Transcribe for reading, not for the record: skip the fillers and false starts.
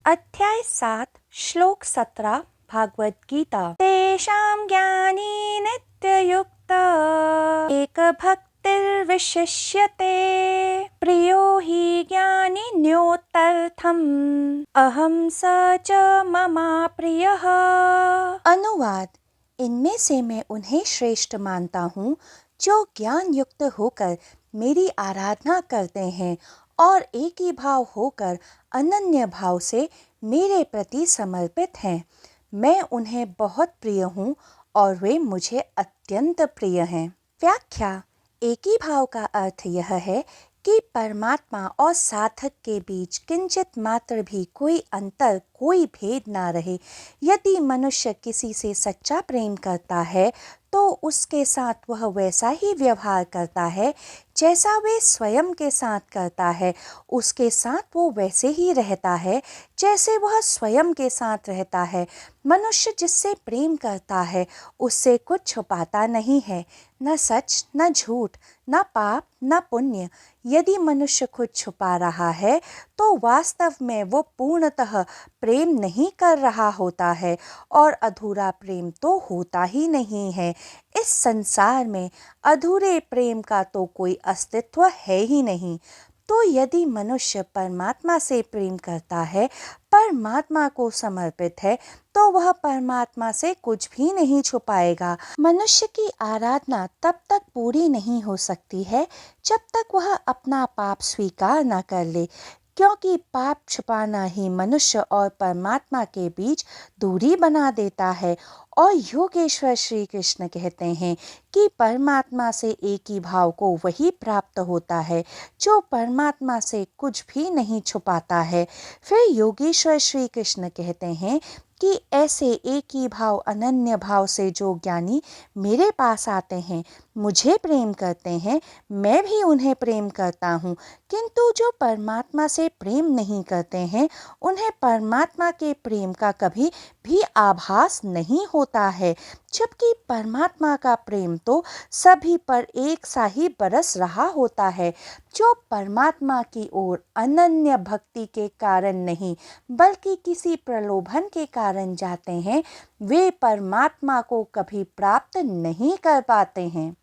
अध्याय 7 श्लोक 17 भागवत गीता। तेषां ज्ञानी नित्ययुक्त एक भक्तिर्विशिष्यते प्रियो हि ज्ञानिन्योत्तर्थम् अहम स च ममा प्रियः। अनुवाद। इनमें से मैं उन्हें श्रेष्ठ मानता हूँ जो ज्ञान युक्त होकर मेरी आराधना करते हैं और एक ही भाव होकर अनन्य भाव से मेरे प्रति समर्पित हैं। मैं उन्हें बहुत प्रिय हूँ और वे मुझे अत्यंत प्रिय हैं। व्याख्या। एक ही भाव का अर्थ यह है कि परमात्मा और साधक के बीच किंचित मात्र भी कोई अंतर, कोई भेद ना रहे। यदि मनुष्य किसी से सच्चा प्रेम करता है तो उसके साथ वह वैसा ही व्यवहार करता है जैसा वे स्वयं के साथ करता है। उसके साथ वो वैसे ही रहता है जैसे वह स्वयं के साथ रहता है। मनुष्य जिससे प्रेम करता है उससे कुछ छुपाता नहीं है, न सच न झूठ, न पाप न पुण्य। यदि मनुष्य कुछ छुपा रहा है तो वास्तव में वो पूर्णतः प्रेम नहीं कर रहा होता है और अधूरा प्रेम तो होता ही नहीं है। इस संसार में अधूरे प्रेम का तो कोई अस्तित्व है ही नहीं। तो यदि मनुष्य परमात्मा से प्रेम करता है, परमात्मा को समर्पित है, तो वह परमात्मा से कुछ भी नहीं छुपाएगा। मनुष्य की आराधना तब तक पूरी नहीं हो सकती है जब तक वह अपना पाप स्वीकार न कर ले, क्योंकि पाप छुपाना ही मनुष्य और परमात्मा के बीच दूरी बना देता है। और योगेश्वर श्री कृष्ण कहते हैं कि परमात्मा से एक ही भाव को वही प्राप्त होता है जो परमात्मा से कुछ भी नहीं छुपाता है। फिर योगेश्वर श्री कृष्ण कहते हैं कि ऐसे एक ही भाव, अनन्य भाव से जो ज्ञानी मेरे पास आते हैं, मुझे प्रेम करते हैं, मैं भी उन्हें प्रेम करता हूँ। किंतु जो परमात्मा से प्रेम नहीं करते हैं, उन्हें परमात्मा के प्रेम का कभी भी आभास नहीं होता है, जबकि परमात्मा का प्रेम तो सभी पर एक सा ही बरस रहा होता है। जो परमात्मा की ओर अनन्य भक्ति के कारण नहीं बल्कि किसी प्रलोभन के कारण जाते हैं, वे परमात्मा को कभी प्राप्त नहीं कर पाते हैं।